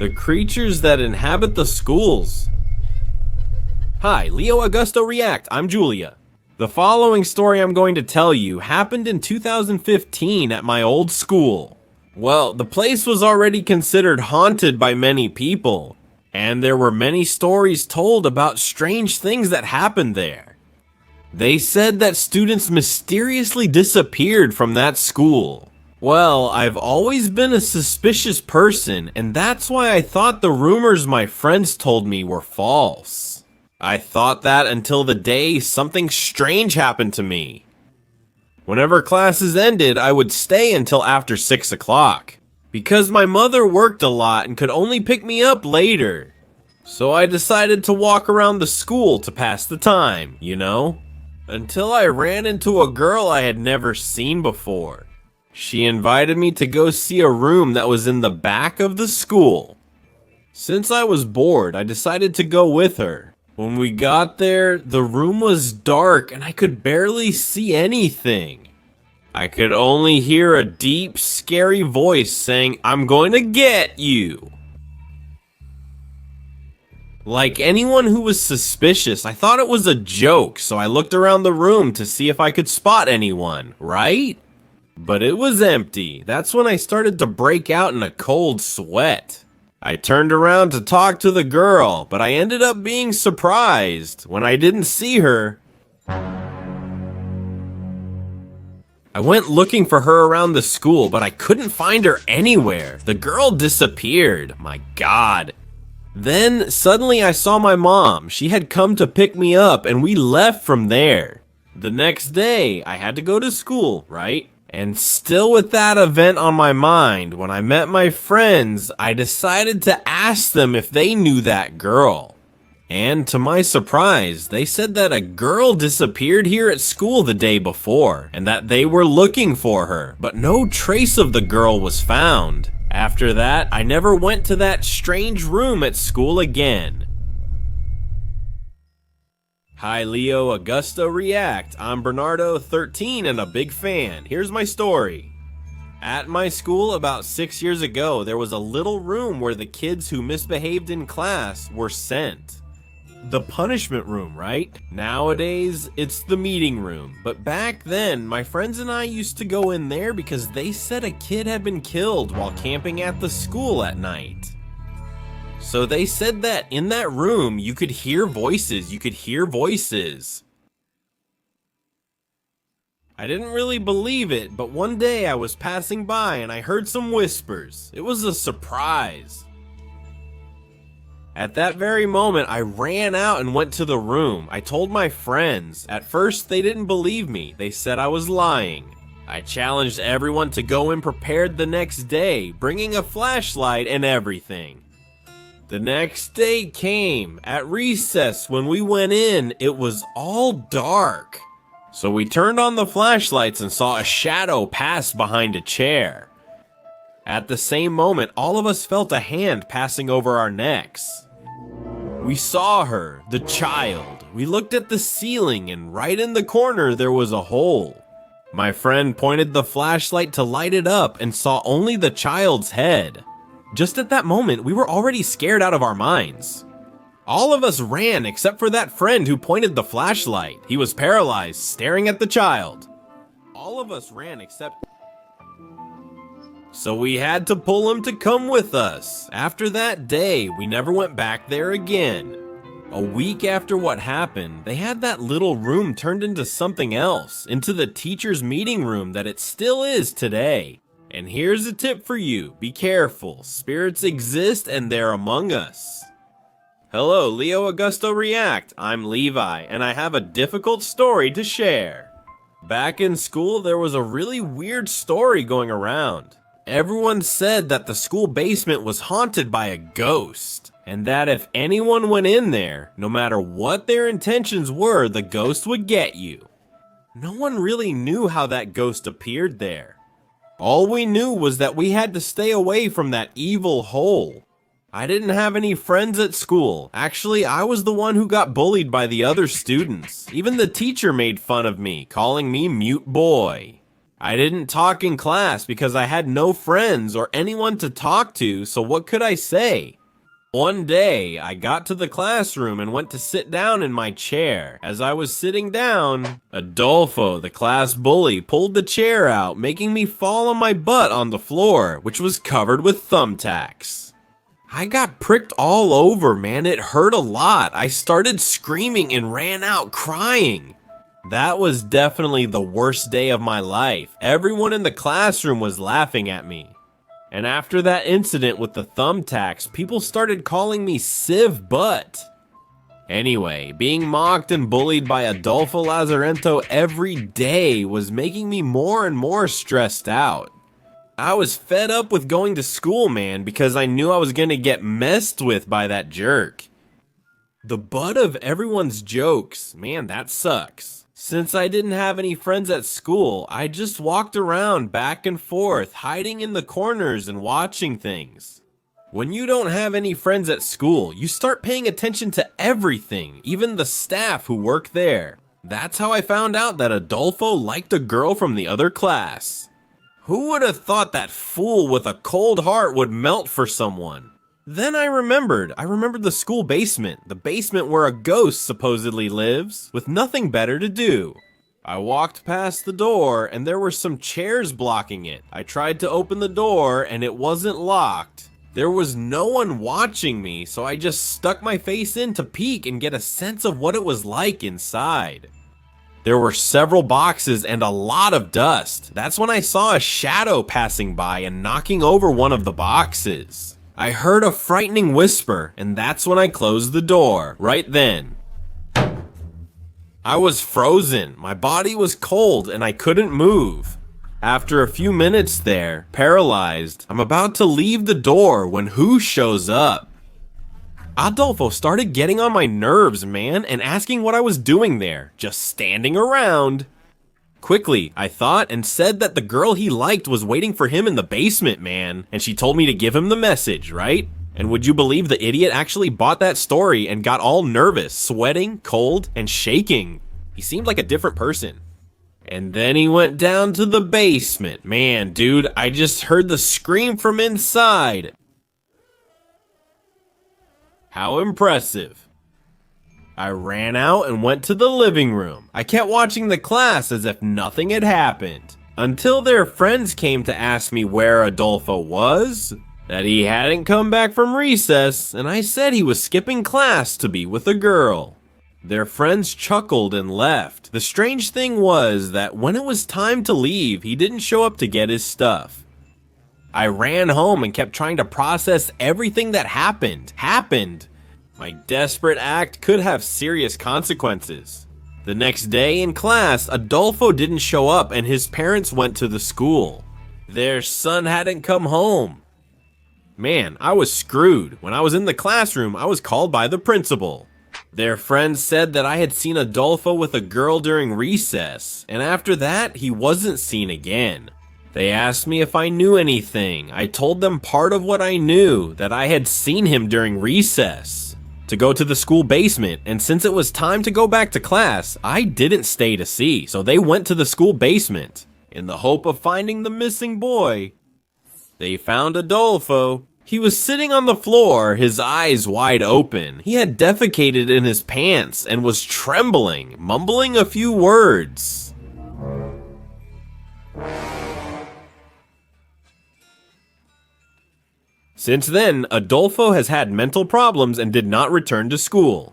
The creatures that inhabit the schools. Hi, Leo Augusto React, I'm Julia. The following story I'm going to tell you happened in 2015 at my old school. Well, the place was already considered haunted by many people, and there were many stories told about strange things that happened there. They said that students mysteriously disappeared from that school. Well, I've always been a suspicious person, and that's why I thought the rumors my friends told me were false. I thought that until the day something strange happened to me. Whenever classes ended, I would stay until after 6 o'clock, because my mother worked a lot and could only pick me up later. So I decided to walk around the school to pass the time, you know? Until I ran into a girl I had never seen before. She invited me to go see a room that was in the back of the school. Since I was bored, I decided to go with her. When we got there, the room was dark and I could barely see anything. I could only hear a deep, scary voice saying, "I'm going to get you." Like anyone who was suspicious, I thought it was a joke, so I looked around the room to see if I could spot anyone, right? But it was empty. That's when I started to break out in a cold sweat. I turned around to talk to the girl, but I ended up being surprised when I didn't see her. I went looking for her around the school, but I couldn't find her anywhere. The girl disappeared. My God. Then, suddenly I saw my mom. She had come to pick me up, and we left from there. The next day, I had to go to school, right? And still with that event on my mind, when I met my friends, I decided to ask them if they knew that girl. And to my surprise, they said that a girl disappeared here at school the day before, and that they were looking for her, but no trace of the girl was found. After that, I never went to that strange room at school again. Hi Leo Augusto React, I'm Bernardo 13 and a big fan. Here's my story. At my school about 6 years ago, there was a little room where the kids who misbehaved in class were sent. The punishment room, right? Nowadays, it's the meeting room. But back then, my friends and I used to go in there because they said a kid had been killed while camping at the school at night. So they said that in that room, you could hear voices. I didn't really believe it, but one day I was passing by and I heard some whispers. It was a surprise. At that very moment, I ran out and went to the room. I told my friends. At first, they didn't believe me. They said I was lying. I challenged everyone to go in prepared the next day, bringing a flashlight and everything. The next day came. At recess, when we went in, it was all dark. So we turned on the flashlights and saw a shadow pass behind a chair. At the same moment, all of us felt a hand passing over our necks. We saw her, the child. We looked at the ceiling, and right in the corner there was a hole. My friend pointed the flashlight to light it up and saw only the child's head. Just at that moment, we were already scared out of our minds. All of us ran except for that friend who pointed the flashlight. He was paralyzed, staring at the child. All of us ran except... So we had to pull him to come with us. After that day, we never went back there again. A week after what happened, they had that little room turned into something else, into the teacher's meeting room that it still is today. And here's a tip for you, be careful, spirits exist and they're among us. Hello, Leo Augusto React, I'm Levi, and I have a difficult story to share. Back in school, there was a really weird story going around. Everyone said that the school basement was haunted by a ghost, and that if anyone went in there, no matter what their intentions were, the ghost would get you. No one really knew how that ghost appeared there. All we knew was that we had to stay away from that evil hole. I didn't have any friends at school. Actually, I was the one who got bullied by the other students. Even the teacher made fun of me, calling me Mute Boy. I didn't talk in class because I had no friends or anyone to talk to, so what could I say? One day, I got to the classroom and went to sit down in my chair. As I was sitting down, Adolfo, the class bully, pulled the chair out, making me fall on my butt on the floor, which was covered with thumbtacks. I got pricked all over, man. It hurt a lot. I started screaming and ran out crying. That was definitely the worst day of my life. Everyone in the classroom was laughing at me. And after that incident with the thumbtacks, people started calling me Civ Butt. Anyway, being mocked and bullied by Adolfo Lazarento every day was making me more and more stressed out. I was fed up with going to school, man, because I knew I was gonna get messed with by that jerk. The butt of everyone's jokes, man, that sucks. Since I didn't have any friends at school, I just walked around back and forth, hiding in the corners and watching things. When you don't have any friends at school, you start paying attention to everything, even the staff who work there. That's how I found out that Adolfo liked a girl from the other class. Who would have thought that fool with a cold heart would melt for someone? Then I remembered the school basement, the basement where a ghost supposedly lives, with nothing better to do. I walked past the door and there were some chairs blocking it. I tried to open the door and it wasn't locked. There was no one watching me, so I just stuck my face in to peek and get a sense of what it was like inside. There were several boxes and a lot of dust. That's when I saw a shadow passing by and knocking over one of the boxes. I heard a frightening whisper, and that's when I closed the door, right then. I was frozen, my body was cold, and I couldn't move. After a few minutes there, paralyzed, I'm about to leave the door when who shows up? Adolfo started getting on my nerves, man, and asking what I was doing there, just standing around. Quickly, I thought and said that the girl he liked was waiting for him in the basement, man, and she told me to give him the message, right? And would you believe the idiot actually bought that story and got all nervous, sweating, cold, and shaking? He seemed like a different person. And then he went down to the basement. Man, dude, I just heard the scream from inside. How impressive. I ran out and went to the living room. I kept watching the class as if nothing had happened. Until their friends came to ask me where Adolfo was, that he hadn't come back from recess, and I said he was skipping class to be with a girl. Their friends chuckled and left. The strange thing was that when it was time to leave, he didn't show up to get his stuff. I ran home and kept trying to process everything that happened. My desperate act could have serious consequences. The next day in class, Adolfo didn't show up and his parents went to the school. Their son hadn't come home. Man, I was screwed. When I was in the classroom, I was called by the principal. Their friends said that I had seen Adolfo with a girl during recess, and after that, he wasn't seen again. They asked me if I knew anything. I told them part of what I knew, that I had seen him during recess, to go to the school basement, and since it was time to go back to class, I didn't stay to see, so they went to the school basement, in the hope of finding the missing boy. They found Adolfo. He was sitting on the floor, his eyes wide open. He had defecated in his pants and was trembling, mumbling a few words. Since then, Adolfo has had mental problems and did not return to school.